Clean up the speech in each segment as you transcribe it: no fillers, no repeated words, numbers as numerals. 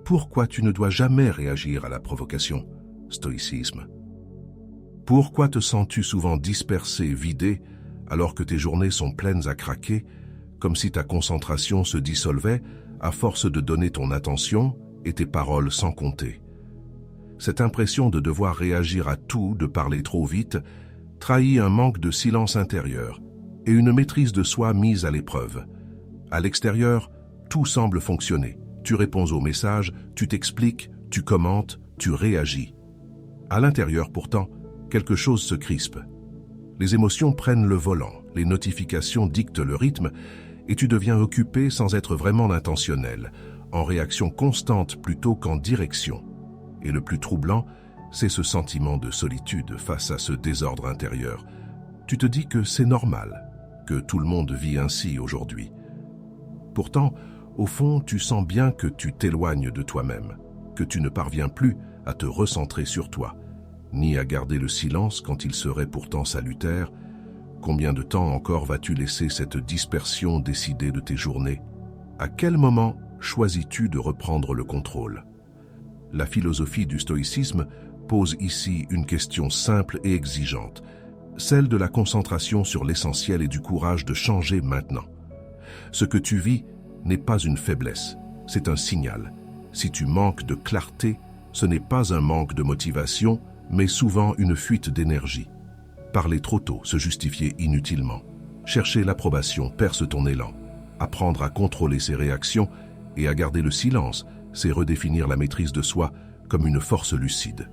Pourquoi tu ne dois jamais réagir à la provocation? Stoïcisme. Pourquoi te sens-tu souvent dispersé, vidé, alors que tes journées sont pleines à craquer, comme si ta concentration se dissolvait à force de donner ton attention et tes paroles sans compter? Cette impression de devoir réagir à tout, de parler trop vite, trahit un manque de silence intérieur et une maîtrise de soi mise à l'épreuve. À l'extérieur, tout semble fonctionner. Tu réponds aux messages, tu t'expliques, tu commentes, tu réagis. À l'intérieur, pourtant, quelque chose se crispe. Les émotions prennent le volant, les notifications dictent le rythme et tu deviens occupé sans être vraiment intentionnel, en réaction constante plutôt qu'en direction. Et le plus troublant, c'est ce sentiment de solitude face à ce désordre intérieur. Tu te dis que c'est normal, que tout le monde vit ainsi aujourd'hui. Pourtant, au fond, tu sens bien que tu t'éloignes de toi-même, que tu ne parviens plus à te recentrer sur toi, ni à garder le silence quand il serait pourtant salutaire. Combien de temps encore vas-tu laisser cette dispersion décider de tes journées? À quel moment choisis-tu de reprendre le contrôle? La philosophie du stoïcisme pose ici une question simple et exigeante, celle de la concentration sur l'essentiel et du courage de changer maintenant. Ce que tu vis n'est pas une faiblesse, c'est un signal. Si tu manques de clarté, ce n'est pas un manque de motivation, mais souvent une fuite d'énergie. Parler trop tôt, se justifier inutilement. Chercher l'approbation perce ton élan. Apprendre à contrôler ses réactions et à garder le silence, c'est redéfinir la maîtrise de soi comme une force lucide.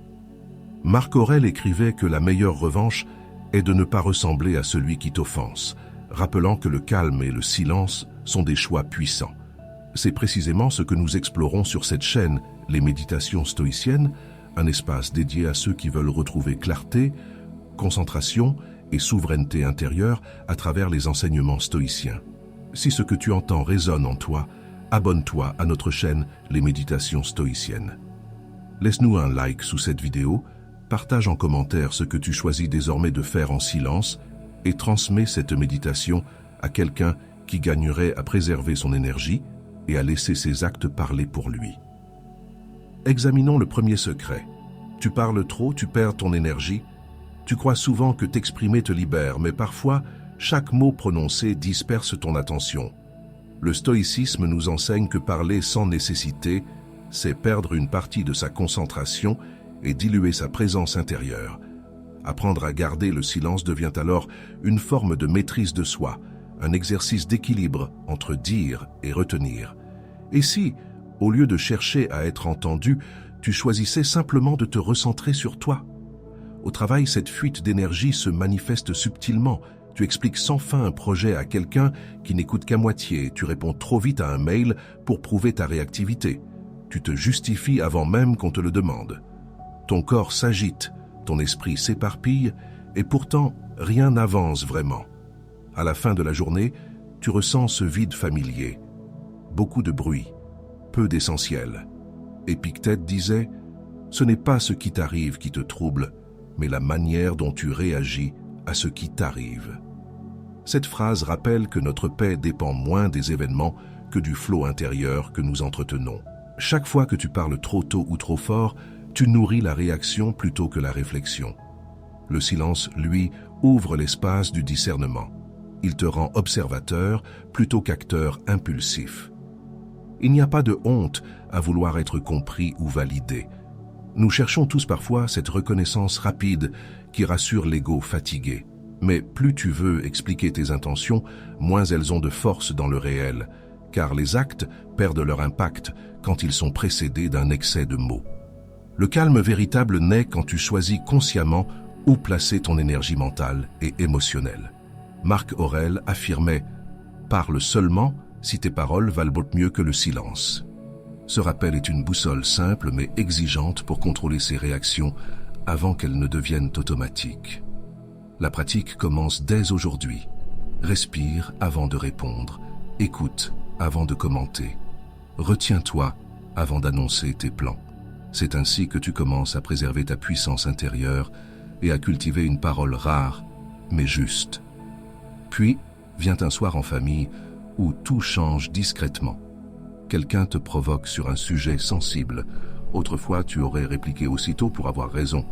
Marc Aurèle écrivait que la meilleure revanche est de ne pas ressembler à celui qui t'offense, rappelant que le calme et le silence sont des choix puissants. C'est précisément ce que nous explorons sur cette chaîne, les méditations stoïciennes, un espace dédié à ceux qui veulent retrouver clarté, concentration et souveraineté intérieure à travers les enseignements stoïciens. Si ce que tu entends résonne en toi, abonne-toi à notre chaîne Les Méditations Stoïciennes. Laisse-nous un like sous cette vidéo, partage en commentaire ce que tu choisis désormais de faire en silence et transmets cette méditation à quelqu'un qui gagnerait à préserver son énergie et à laisser ses actes parler pour lui. Examinons le premier secret. Tu parles trop, tu perds ton énergie. Tu crois souvent que t'exprimer te libère, mais parfois, chaque mot prononcé disperse ton attention. Le stoïcisme nous enseigne que parler sans nécessité, c'est perdre une partie de sa concentration et diluer sa présence intérieure. Apprendre à garder le silence devient alors une forme de maîtrise de soi, un exercice d'équilibre entre dire et retenir. Et si, au lieu de chercher à être entendu, tu choisissais simplement de te recentrer sur toi? Au travail, cette fuite d'énergie se manifeste subtilement. Tu expliques sans fin un projet à quelqu'un qui n'écoute qu'à moitié. Tu réponds trop vite à un mail pour prouver ta réactivité. Tu te justifies avant même qu'on te le demande. Ton corps s'agite, ton esprit s'éparpille, et pourtant, rien n'avance vraiment. À la fin de la journée, tu ressens ce vide familier. Beaucoup de bruit, peu d'essentiel. Épictète disait « Ce n'est pas ce qui t'arrive qui te trouble, mais la manière dont tu réagis à ce qui t'arrive. » Cette phrase rappelle que notre paix dépend moins des événements que du flot intérieur que nous entretenons. Chaque fois que tu parles trop tôt ou trop fort, tu nourris la réaction plutôt que la réflexion. Le silence, lui, ouvre l'espace du discernement. Il te rend observateur plutôt qu'acteur impulsif. Il n'y a pas de honte à vouloir être compris ou validé. Nous cherchons tous parfois cette reconnaissance rapide qui rassure l'ego fatigué. Mais plus tu veux expliquer tes intentions, moins elles ont de force dans le réel, car les actes perdent leur impact quand ils sont précédés d'un excès de mots. Le calme véritable naît quand tu choisis consciemment où placer ton énergie mentale et émotionnelle. Marc Aurèle affirmait « Parle seulement si tes paroles valent mieux que le silence ». Ce rappel est une boussole simple mais exigeante pour contrôler ses réactions avant qu'elles ne deviennent automatiques. La pratique commence dès aujourd'hui. Respire avant de répondre, écoute avant de commenter, retiens-toi avant d'annoncer tes plans. C'est ainsi que tu commences à préserver ta puissance intérieure et à cultiver une parole rare mais juste. Puis vient un soir en famille où tout change discrètement. Quelqu'un te provoque sur un sujet sensible. Autrefois, tu aurais répliqué aussitôt pour avoir raison.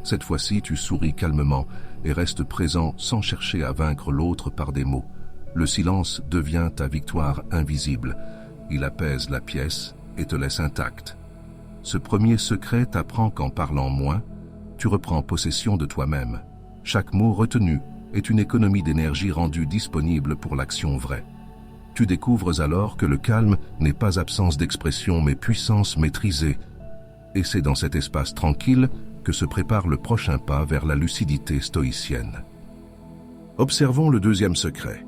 Cette fois-ci, tu souris calmement et restes présent sans chercher à vaincre l'autre par des mots. Le silence devient ta victoire invisible. Il apaise la pièce et te laisse intacte. Ce premier secret t'apprend qu'en parlant moins, tu reprends possession de toi-même. Chaque mot retenu est une économie d'énergie rendue disponible pour l'action vraie. Tu découvres alors que le calme n'est pas absence d'expression mais puissance maîtrisée. Et c'est dans cet espace tranquille que se prépare le prochain pas vers la lucidité stoïcienne. Observons le deuxième secret.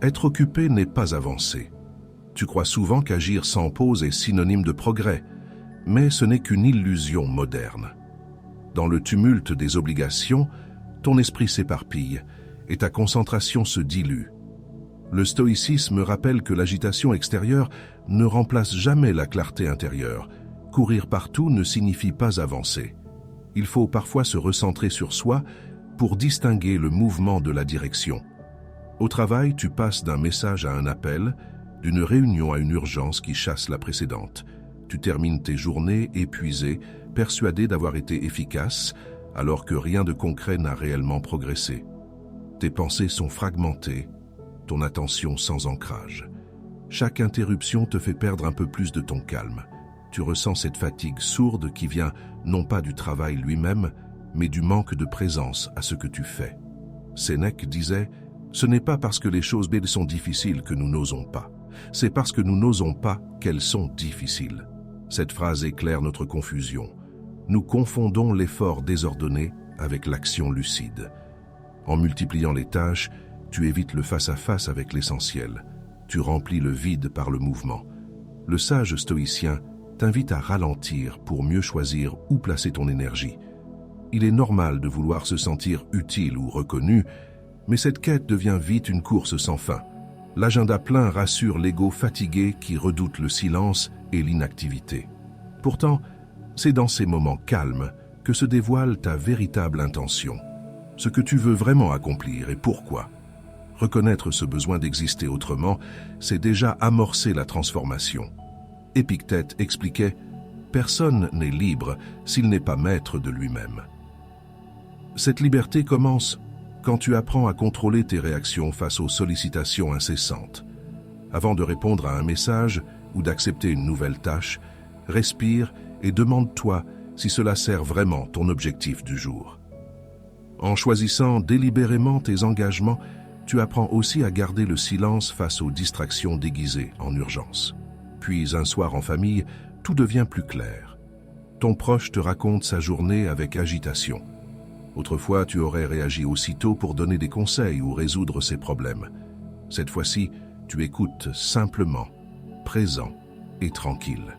Être occupé n'est pas avancer. Tu crois souvent qu'agir sans pause est synonyme de progrès, mais ce n'est qu'une illusion moderne. Dans le tumulte des obligations, ton esprit s'éparpille et ta concentration se dilue. Le stoïcisme rappelle que l'agitation extérieure ne remplace jamais la clarté intérieure. Courir partout ne signifie pas avancer. Il faut parfois se recentrer sur soi pour distinguer le mouvement de la direction. Au travail, tu passes d'un message à un appel, d'une réunion à une urgence qui chasse la précédente. Tu termines tes journées épuisé, persuadé d'avoir été efficace, alors que rien de concret n'a réellement progressé. Tes pensées sont fragmentées, ton attention sans ancrage. Chaque interruption te fait perdre un peu plus de ton calme. Tu ressens cette fatigue sourde qui vient non pas du travail lui-même, mais du manque de présence à ce que tu fais. Sénèque disait « Ce n'est pas parce que les choses belles sont difficiles que nous n'osons pas. C'est parce que nous n'osons pas qu'elles sont difficiles. » Cette phrase éclaire notre confusion. Nous confondons l'effort désordonné avec l'action lucide. En multipliant les tâches, tu évites le face-à-face avec l'essentiel. Tu remplis le vide par le mouvement. Le sage stoïcien t'invite à ralentir pour mieux choisir où placer ton énergie. Il est normal de vouloir se sentir utile ou reconnu, mais cette quête devient vite une course sans fin. L'agenda plein rassure l'ego fatigué qui redoute le silence et l'inactivité. Pourtant, c'est dans ces moments calmes que se dévoile ta véritable intention. Ce que tu veux vraiment accomplir et pourquoi. Reconnaître ce besoin d'exister autrement, c'est déjà amorcer la transformation. Épictète expliquait « Personne n'est libre s'il n'est pas maître de lui-même ». Cette liberté commence quand tu apprends à contrôler tes réactions face aux sollicitations incessantes. Avant de répondre à un message ou d'accepter une nouvelle tâche, respire et demande-toi si cela sert vraiment ton objectif du jour. En choisissant délibérément tes engagements, tu apprends aussi à garder le silence face aux distractions déguisées en urgence. Puis un soir en famille, tout devient plus clair. Ton proche te raconte sa journée avec agitation. Autrefois, tu aurais réagi aussitôt pour donner des conseils ou résoudre ses problèmes. Cette fois-ci, tu écoutes simplement, présent et tranquille.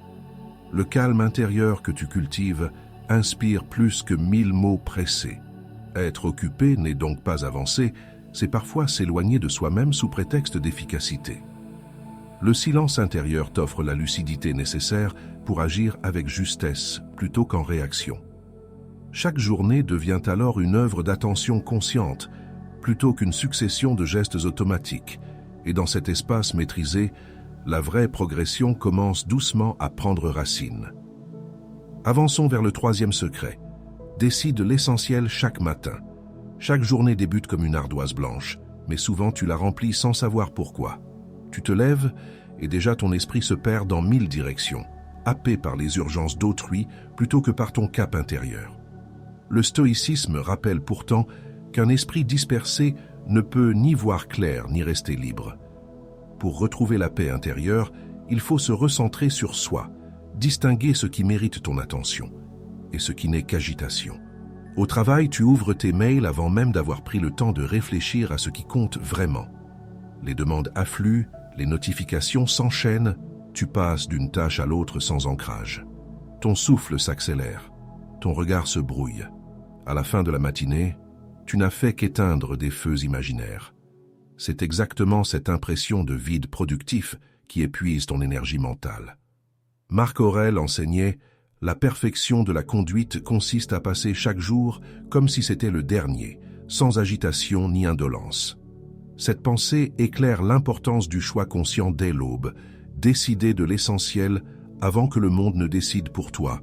Le calme intérieur que tu cultives inspire plus que 1000 mots pressés. Être occupé n'est donc pas avancer, c'est parfois s'éloigner de soi-même sous prétexte d'efficacité. Le silence intérieur t'offre la lucidité nécessaire pour agir avec justesse plutôt qu'en réaction. Chaque journée devient alors une œuvre d'attention consciente plutôt qu'une succession de gestes automatiques. Et dans cet espace maîtrisé, la vraie progression commence doucement à prendre racine. Avançons vers le troisième secret. Décide l'essentiel chaque matin. Chaque journée débute comme une ardoise blanche, mais souvent tu la remplis sans savoir pourquoi. Tu te lèves et déjà ton esprit se perd dans 1000 directions, happé par les urgences d'autrui plutôt que par ton cap intérieur. Le stoïcisme rappelle pourtant qu'un esprit dispersé ne peut ni voir clair ni rester libre. Pour retrouver la paix intérieure, il faut se recentrer sur soi, distinguer ce qui mérite ton attention et ce qui n'est qu'agitation. Au travail, tu ouvres tes mails avant même d'avoir pris le temps de réfléchir à ce qui compte vraiment. Les demandes affluent, les notifications s'enchaînent, tu passes d'une tâche à l'autre sans ancrage. Ton souffle s'accélère, ton regard se brouille. À la fin de la matinée, tu n'as fait qu'éteindre des feux imaginaires. C'est exactement cette impression de vide productif qui épuise ton énergie mentale. Marc Aurèle enseignait « La perfection de la conduite consiste à passer chaque jour comme si c'était le dernier, sans agitation ni indolence. » Cette pensée éclaire l'importance du choix conscient dès l'aube, décider de l'essentiel avant que le monde ne décide pour toi.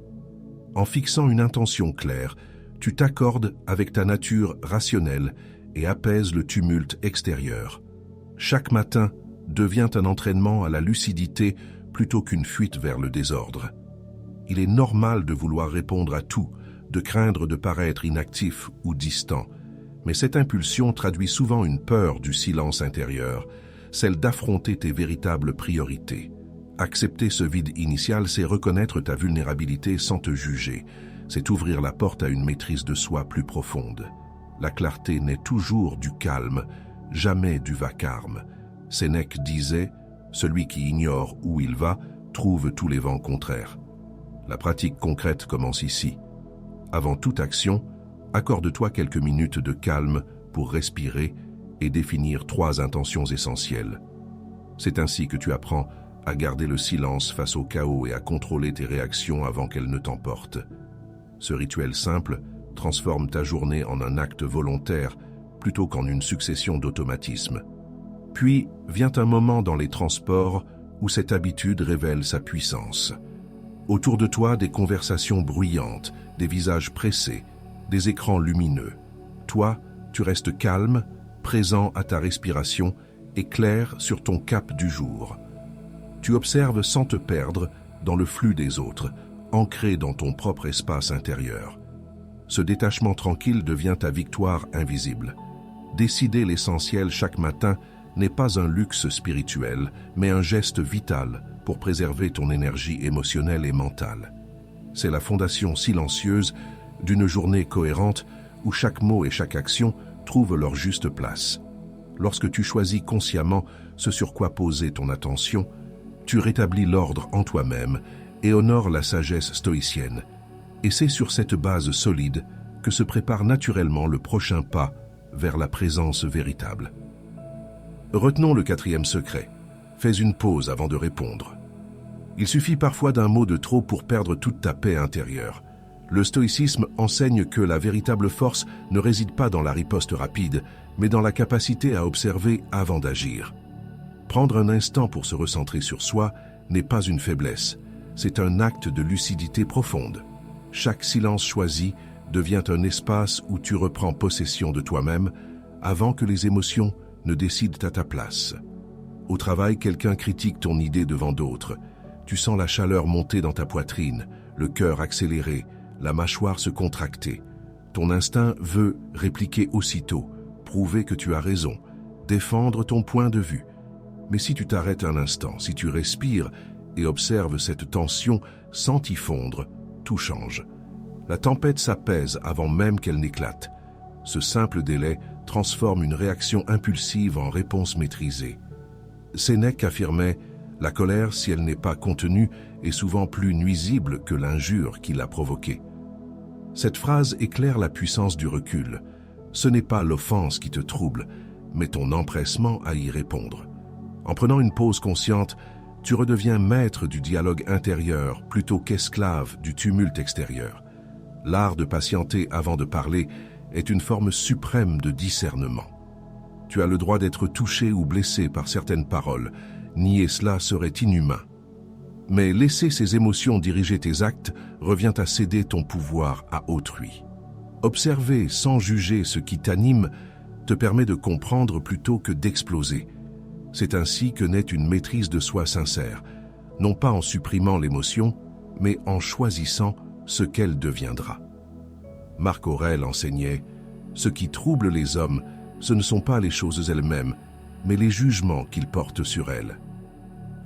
En fixant une intention claire, tu t'accordes avec ta nature rationnelle et apaises le tumulte extérieur. Chaque matin devient un entraînement à la lucidité plutôt qu'une fuite vers le désordre. Il est normal de vouloir répondre à tout, de craindre de paraître inactif ou distant, mais cette impulsion traduit souvent une peur du silence intérieur, celle d'affronter tes véritables priorités. Accepter ce vide initial, c'est reconnaître ta vulnérabilité sans te juger, c'est ouvrir la porte à une maîtrise de soi plus profonde. La clarté naît toujours du calme, jamais du vacarme. Sénèque disait « Celui qui ignore où il va trouve tous les vents contraires ». La pratique concrète commence ici. Avant toute action, accorde-toi quelques minutes de calme pour respirer et définir 3 intentions essentielles. C'est ainsi que tu apprends à garder le silence face au chaos et à contrôler tes réactions avant qu'elles ne t'emportent. Ce rituel simple transforme ta journée en un acte volontaire plutôt qu'en une succession d'automatismes. Puis vient un moment dans les transports où cette habitude révèle sa puissance. Autour de toi, des conversations bruyantes, des visages pressés, des écrans lumineux. Toi, tu restes calme, présent à ta respiration et clair sur ton cap du jour. Tu observes sans te perdre dans le flux des autres, ancré dans ton propre espace intérieur. Ce détachement tranquille devient ta victoire invisible. Décider l'essentiel chaque matin n'est pas un luxe spirituel, mais un geste vital pour préserver ton énergie émotionnelle et mentale. C'est la fondation silencieuse d'une journée cohérente où chaque mot et chaque action trouvent leur juste place. Lorsque tu choisis consciemment ce sur quoi poser ton attention, tu rétablis l'ordre en toi-même et honores la sagesse stoïcienne. Et c'est sur cette base solide que se prépare naturellement le prochain pas vers la présence véritable. Retenons le 4e secret. Fais une pause avant de répondre. Il suffit parfois d'un mot de trop pour perdre toute ta paix intérieure. Le stoïcisme enseigne que la véritable force ne réside pas dans la riposte rapide, mais dans la capacité à observer avant d'agir. Prendre un instant pour se recentrer sur soi n'est pas une faiblesse, c'est un acte de lucidité profonde. Chaque silence choisi devient un espace où tu reprends possession de toi-même avant que les émotions ne décident à ta place. Au travail, quelqu'un critique ton idée devant d'autres. Tu sens la chaleur monter dans ta poitrine, le cœur accéléré, la mâchoire se contracter. Ton instinct veut répliquer aussitôt, prouver que tu as raison, défendre ton point de vue. Mais si tu t'arrêtes un instant, si tu respires et observes cette tension sans t'y fondre, tout change. La tempête s'apaise avant même qu'elle n'éclate. Ce simple délai transforme une réaction impulsive en réponse maîtrisée. Sénèque affirmait « La colère, si elle n'est pas contenue, est souvent plus nuisible que l'injure qui l'a provoquée. » Cette phrase éclaire la puissance du recul. Ce n'est pas l'offense qui te trouble, mais ton empressement à y répondre. En prenant une pause consciente, tu redeviens maître du dialogue intérieur plutôt qu'esclave du tumulte extérieur. L'art de patienter avant de parler est une forme suprême de discernement. Tu as le droit d'être touché ou blessé par certaines paroles. Nier cela serait inhumain. Mais laisser ces émotions diriger tes actes revient à céder ton pouvoir à autrui. Observer sans juger ce qui t'anime te permet de comprendre plutôt que d'exploser. C'est ainsi que naît une maîtrise de soi sincère, non pas en supprimant l'émotion, mais en choisissant ce qu'elle deviendra. Marc Aurèle enseignait « Ce qui trouble les hommes, ce ne sont pas les choses elles-mêmes, mais les jugements qu'ils portent sur elles. »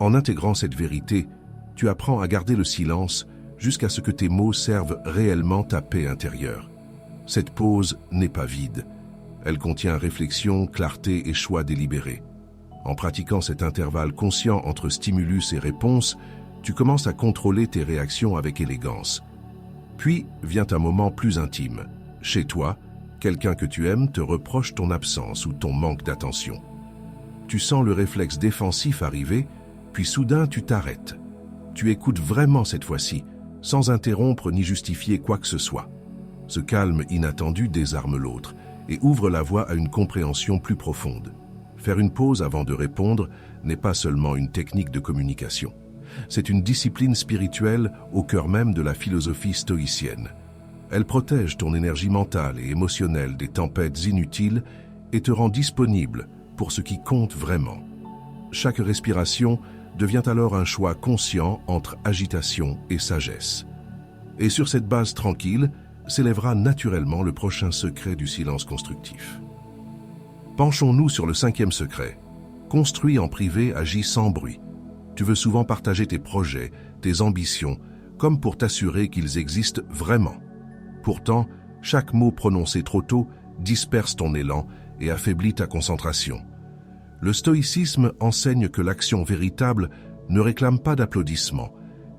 En intégrant cette vérité, tu apprends à garder le silence jusqu'à ce que tes mots servent réellement ta paix intérieure. Cette pause n'est pas vide. Elle contient réflexion, clarté et choix délibérés. En pratiquant cet intervalle conscient entre stimulus et réponse, tu commences à contrôler tes réactions avec élégance. Puis vient un moment plus intime. Chez toi, quelqu'un que tu aimes te reproche ton absence ou ton manque d'attention. Tu sens le réflexe défensif arriver, puis soudain tu t'arrêtes. Tu écoutes vraiment cette fois-ci, sans interrompre ni justifier quoi que ce soit. Ce calme inattendu désarme l'autre et ouvre la voie à une compréhension plus profonde. Faire une pause avant de répondre n'est pas seulement une technique de communication. C'est une discipline spirituelle au cœur même de la philosophie stoïcienne. Elle protège ton énergie mentale et émotionnelle des tempêtes inutiles et te rend disponible pour ce qui compte vraiment. Chaque respiration devient alors un choix conscient entre agitation et sagesse. Et sur cette base tranquille, s'élèvera naturellement le prochain secret du silence constructif. Penchons-nous sur le 5e secret. Construis en privé, agis sans bruit. Tu veux souvent partager tes projets, tes ambitions, comme pour t'assurer qu'ils existent vraiment. Pourtant, chaque mot prononcé trop tôt disperse ton élan et affaiblit ta concentration. Le stoïcisme enseigne que l'action véritable ne réclame pas d'applaudissements.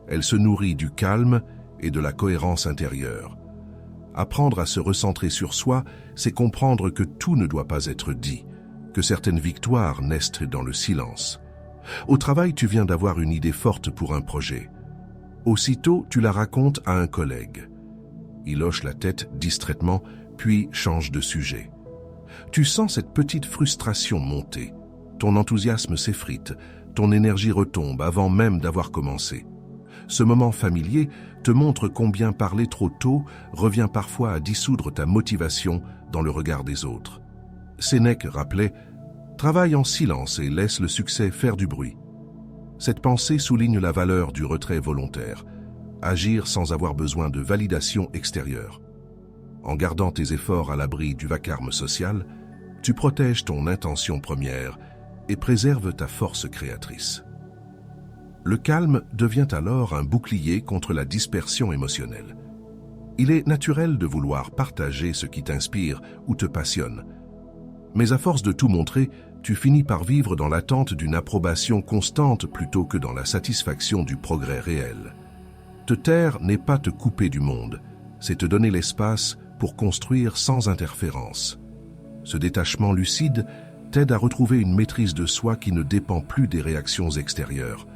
Elle se nourrit du calme et de la cohérence intérieure. Apprendre à se recentrer sur soi, c'est comprendre que tout ne doit pas être dit, que certaines victoires naissent dans le silence. Au travail, tu viens d'avoir une idée forte pour un projet. Aussitôt, tu la racontes à un collègue. Il hoche la tête distraitement, puis change de sujet. Tu sens cette petite frustration monter. Ton enthousiasme s'effrite, ton énergie retombe avant même d'avoir commencé. Ce moment familier te montre combien parler trop tôt revient parfois à dissoudre ta motivation dans le regard des autres. Sénèque rappelait « Travaille en silence et laisse le succès faire du bruit ». Cette pensée souligne la valeur du retrait volontaire, agir sans avoir besoin de validation extérieure. En gardant tes efforts à l'abri du vacarme social, tu protèges ton intention première et préserves ta force créatrice. Le calme devient alors un bouclier contre la dispersion émotionnelle. Il est naturel de vouloir partager ce qui t'inspire ou te passionne. Mais à force de tout montrer, tu finis par vivre dans l'attente d'une approbation constante plutôt que dans la satisfaction du progrès réel. Te taire n'est pas te couper du monde, c'est te donner l'espace pour construire sans interférence. Ce détachement lucide t'aide à retrouver une maîtrise de soi qui ne dépend plus des réactions extérieures.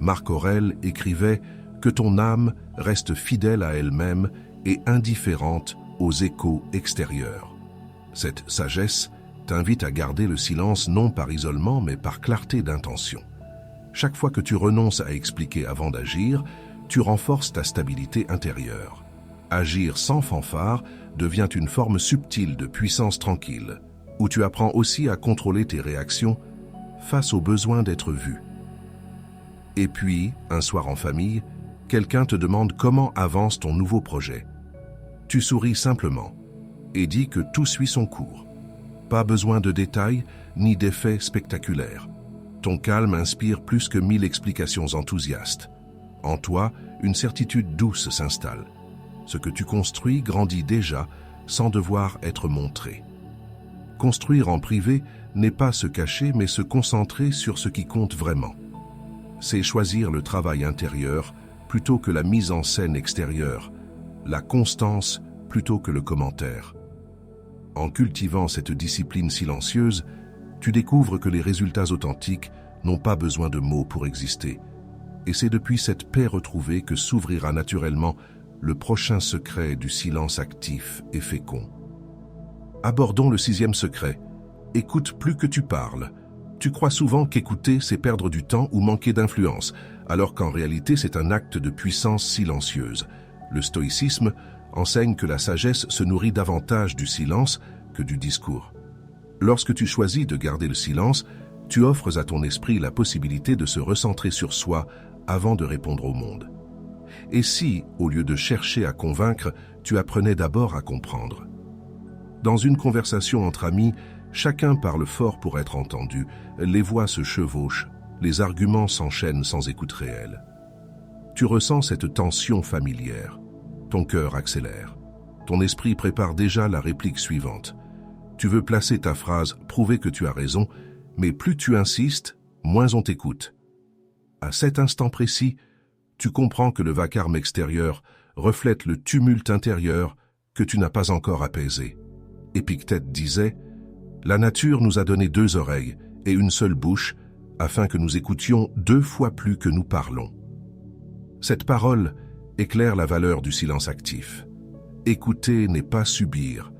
Marc Aurèle écrivait que ton âme reste fidèle à elle-même et indifférente aux échos extérieurs. Cette sagesse t'invite à garder le silence non par isolement mais par clarté d'intention. Chaque fois que tu renonces à expliquer avant d'agir, tu renforces ta stabilité intérieure. Agir sans fanfare devient une forme subtile de puissance tranquille, où tu apprends aussi à contrôler tes réactions face au besoin d'être vu. Et puis, un soir en famille, quelqu'un te demande comment avance ton nouveau projet. Tu souris simplement et dis que tout suit son cours. Pas besoin de détails ni d'effets spectaculaires. Ton calme inspire plus que 1000 explications enthousiastes. En toi, une certitude douce s'installe. Ce que tu construis grandit déjà sans devoir être montré. Construire en privé n'est pas se cacher mais se concentrer sur ce qui compte vraiment. C'est choisir le travail intérieur plutôt que la mise en scène extérieure, la constance plutôt que le commentaire. En cultivant cette discipline silencieuse, tu découvres que les résultats authentiques n'ont pas besoin de mots pour exister. Et c'est depuis cette paix retrouvée que s'ouvrira naturellement le prochain secret du silence actif et fécond. Abordons le 6e secret. Écoute plus que tu parles. Tu crois souvent qu'écouter, c'est perdre du temps ou manquer d'influence, alors qu'en réalité, c'est un acte de puissance silencieuse. Le stoïcisme enseigne que la sagesse se nourrit davantage du silence que du discours. Lorsque tu choisis de garder le silence, tu offres à ton esprit la possibilité de se recentrer sur soi avant de répondre au monde. Et si, au lieu de chercher à convaincre, tu apprenais d'abord à comprendre? Dans une conversation entre amis, chacun parle fort pour être entendu, les voix se chevauchent, les arguments s'enchaînent sans écoute réelle. Tu ressens cette tension familière. Ton cœur accélère. Ton esprit prépare déjà la réplique suivante. Tu veux placer ta phrase, prouver que tu as raison, mais plus tu insistes, moins on t'écoute. À cet instant précis, tu comprends que le vacarme extérieur reflète le tumulte intérieur que tu n'as pas encore apaisé. Épictète disait « La nature nous a donné 2 oreilles et une seule bouche, afin que nous écoutions 2 fois plus que nous parlons. » Cette parole éclaire la valeur du silence actif. Écouter n'est pas subir,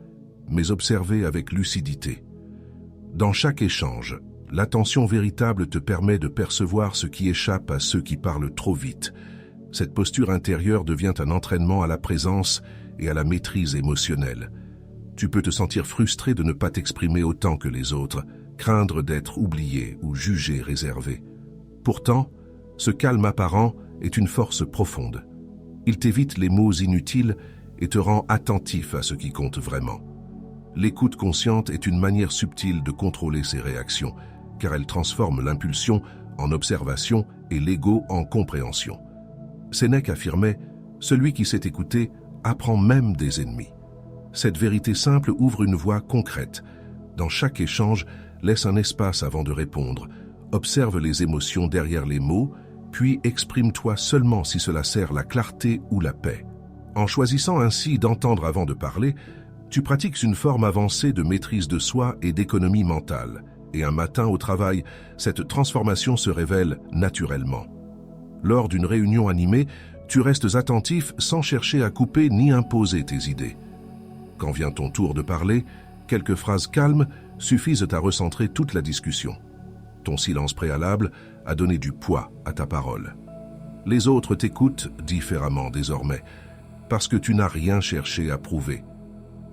mais observer avec lucidité. Dans chaque échange, L'attention véritable te permet de percevoir ce qui échappe à ceux qui parlent trop vite. Cette posture intérieure devient un entraînement à la présence et à la maîtrise émotionnelle. Tu peux te sentir frustré de ne pas t'exprimer autant que les autres, craindre d'être oublié ou jugé réservé. Pourtant, ce calme apparent est une force profonde. Il t'évite les mots inutiles et te rend attentif à ce qui compte vraiment. L'écoute consciente est une manière subtile de contrôler ses réactions, car elle transforme l'impulsion en observation et l'ego en compréhension. Sénèque affirmait « Celui qui sait écouter apprend même des ennemis ». Cette vérité simple ouvre une voie concrète. Dans chaque échange, laisse un espace avant de répondre. Observe les émotions derrière les mots, puis exprime-toi seulement si cela sert la clarté ou la paix. En choisissant ainsi d'entendre avant de parler, tu pratiques une forme avancée de maîtrise de soi et d'économie mentale. Et un matin au travail, cette transformation se révèle naturellement. Lors d'une réunion animée, tu restes attentif sans chercher à couper ni imposer tes idées. Quand vient ton tour de parler, quelques phrases calmes suffisent à recentrer toute la discussion. Ton silence préalable a donné du poids à ta parole. Les autres t'écoutent différemment désormais, parce que tu n'as rien cherché à prouver.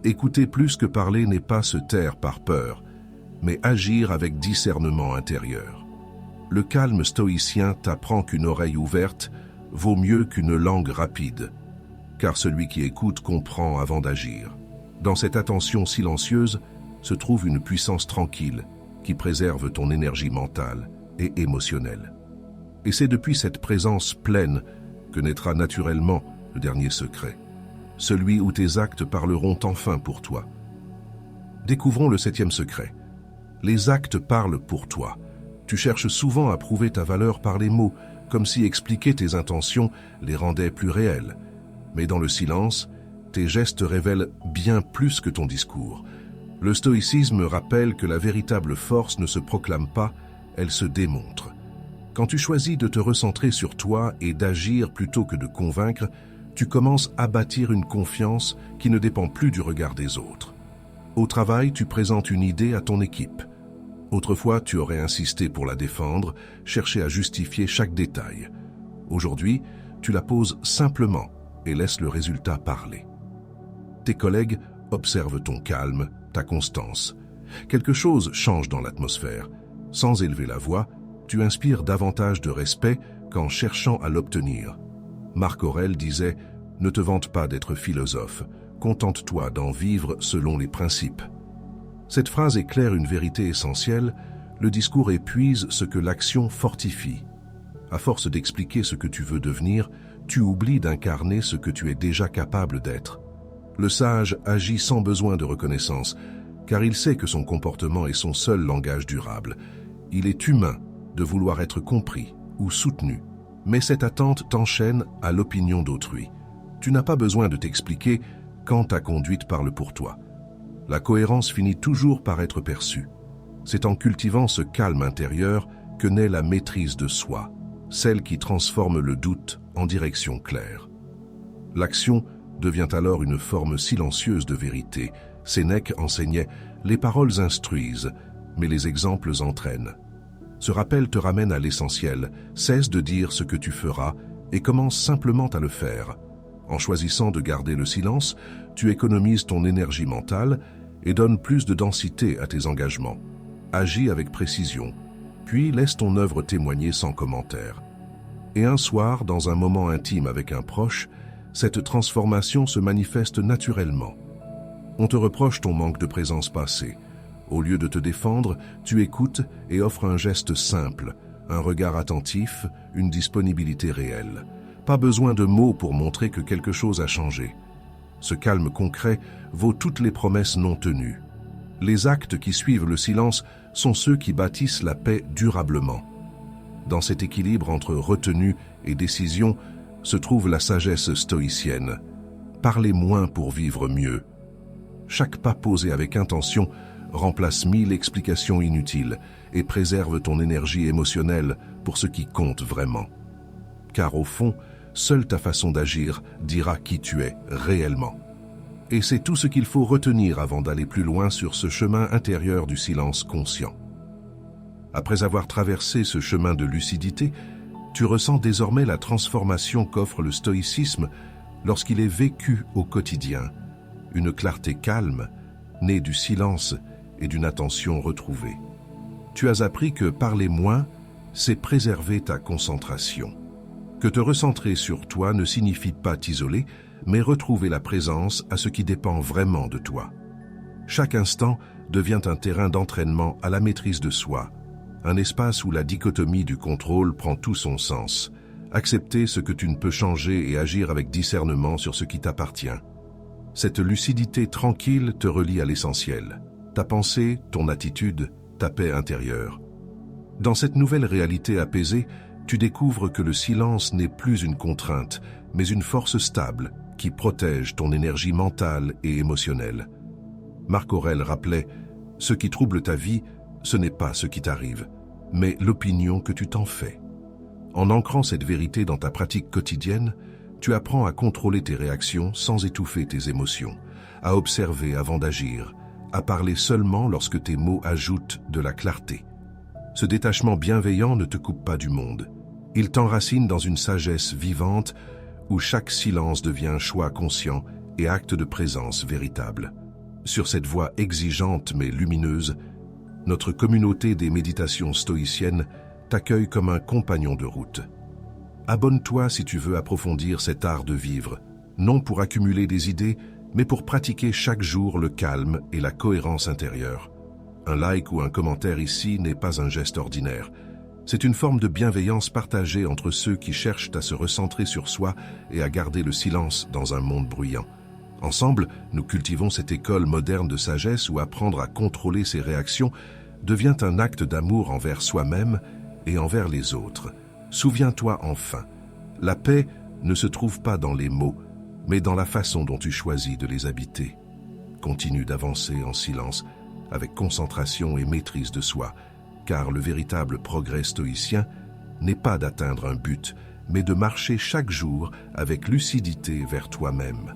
Écouter plus que parler n'est pas se taire par peur, mais agir avec discernement intérieur. Le calme stoïcien t'apprend qu'une oreille ouverte vaut mieux qu'une langue rapide, car celui qui écoute comprend avant d'agir. Dans cette attention silencieuse se trouve une puissance tranquille qui préserve ton énergie mentale et émotionnelle. Et c'est depuis cette présence pleine que naîtra naturellement le dernier secret, celui où tes actes parleront enfin pour toi. Découvrons le 7e secret. Les actes parlent pour toi. Tu cherches souvent à prouver ta valeur par les mots, comme si expliquer tes intentions les rendait plus réelles. Mais dans le silence, tes gestes révèlent bien plus que ton discours. Le stoïcisme rappelle que la véritable force ne se proclame pas, elle se démontre. Quand tu choisis de te recentrer sur toi et d'agir plutôt que de convaincre, tu commences à bâtir une confiance qui ne dépend plus du regard des autres. Au travail, tu présentes une idée à ton équipe. Autrefois, tu aurais insisté pour la défendre, cherché à justifier chaque détail. Aujourd'hui, tu la poses simplement et laisses le résultat parler. Tes collègues observent ton calme, ta constance. Quelque chose change dans l'atmosphère. Sans élever la voix, tu inspires davantage de respect qu'en cherchant à l'obtenir. Marc Aurèle disait « Ne te vante pas d'être philosophe, contente-toi d'en vivre selon les principes ». Cette phrase éclaire une vérité essentielle, le discours épuise ce que l'action fortifie. À force d'expliquer ce que tu veux devenir, tu oublies d'incarner ce que tu es déjà capable d'être. Le sage agit sans besoin de reconnaissance, car il sait que son comportement est son seul langage durable. Il est humain de vouloir être compris ou soutenu, mais cette attente t'enchaîne à l'opinion d'autrui. Tu n'as pas besoin de t'expliquer quand ta conduite parle pour toi. La cohérence finit toujours par être perçue. C'est en cultivant ce calme intérieur que naît la maîtrise de soi, celle qui transforme le doute en direction claire. L'action devient alors une forme silencieuse de vérité. Sénèque enseignait « Les paroles instruisent, mais les exemples entraînent ». Ce rappel te ramène à l'essentiel, cesse de dire ce que tu feras et commence simplement à le faire. En choisissant de garder le silence, tu économises ton énergie mentale et donnes plus de densité à tes engagements. Agis avec précision, puis laisse ton œuvre témoigner sans commentaire. Et un soir, dans un moment intime avec un proche, cette transformation se manifeste naturellement. On te reproche ton manque de présence passée. Au lieu de te défendre, tu écoutes et offres un geste simple, un regard attentif, une disponibilité réelle. Pas besoin de mots pour montrer que quelque chose a changé. Ce calme concret vaut toutes les promesses non tenues. Les actes qui suivent le silence sont ceux qui bâtissent la paix durablement. Dans cet équilibre entre retenue et décision se trouve la sagesse stoïcienne. Parlez moins pour vivre mieux. Chaque pas posé avec intention remplace 1000 explications inutiles et préserve ton énergie émotionnelle pour ce qui compte vraiment. Car au fond, seule ta façon d'agir dira qui tu es réellement. Et c'est tout ce qu'il faut retenir avant d'aller plus loin sur ce chemin intérieur du silence conscient. Après avoir traversé ce chemin de lucidité, tu ressens désormais la transformation qu'offre le stoïcisme lorsqu'il est vécu au quotidien. Une clarté calme, née du silence et d'une attention retrouvée. Tu as appris que parler moins, c'est préserver ta concentration. Que te recentrer sur toi ne signifie pas t'isoler, mais retrouver la présence à ce qui dépend vraiment de toi. Chaque instant devient un terrain d'entraînement à la maîtrise de soi, un espace où la dichotomie du contrôle prend tout son sens. Accepter ce que tu ne peux changer et agir avec discernement sur ce qui t'appartient. Cette lucidité tranquille te relie à l'essentiel, ta pensée, ton attitude, ta paix intérieure. Dans cette nouvelle réalité apaisée, tu découvres que le silence n'est plus une contrainte, mais une force stable qui protège ton énergie mentale et émotionnelle. Marc Aurèle rappelait « Ce qui trouble ta vie, ce n'est pas ce qui t'arrive, mais l'opinion que tu t'en fais. » En ancrant cette vérité dans ta pratique quotidienne, tu apprends à contrôler tes réactions sans étouffer tes émotions, à observer avant d'agir, à parler seulement lorsque tes mots ajoutent de la clarté. Ce détachement bienveillant ne te coupe pas du monde. Il t'enracine dans une sagesse vivante où chaque silence devient un choix conscient et acte de présence véritable. Sur cette voie exigeante mais lumineuse, notre communauté des méditations stoïciennes t'accueille comme un compagnon de route. Abonne-toi si tu veux approfondir cet art de vivre, non pour accumuler des idées, mais pour pratiquer chaque jour le calme et la cohérence intérieure. Un like ou un commentaire ici n'est pas un geste ordinaire. C'est une forme de bienveillance partagée entre ceux qui cherchent à se recentrer sur soi et à garder le silence dans un monde bruyant. Ensemble, nous cultivons cette école moderne de sagesse où apprendre à contrôler ses réactions devient un acte d'amour envers soi-même et envers les autres. Souviens-toi enfin, la paix ne se trouve pas dans les mots, mais dans la façon dont tu choisis de les habiter. Continue d'avancer en silence, avec concentration et maîtrise de soi, car le véritable progrès stoïcien n'est pas d'atteindre un but, mais de marcher chaque jour avec lucidité vers toi-même.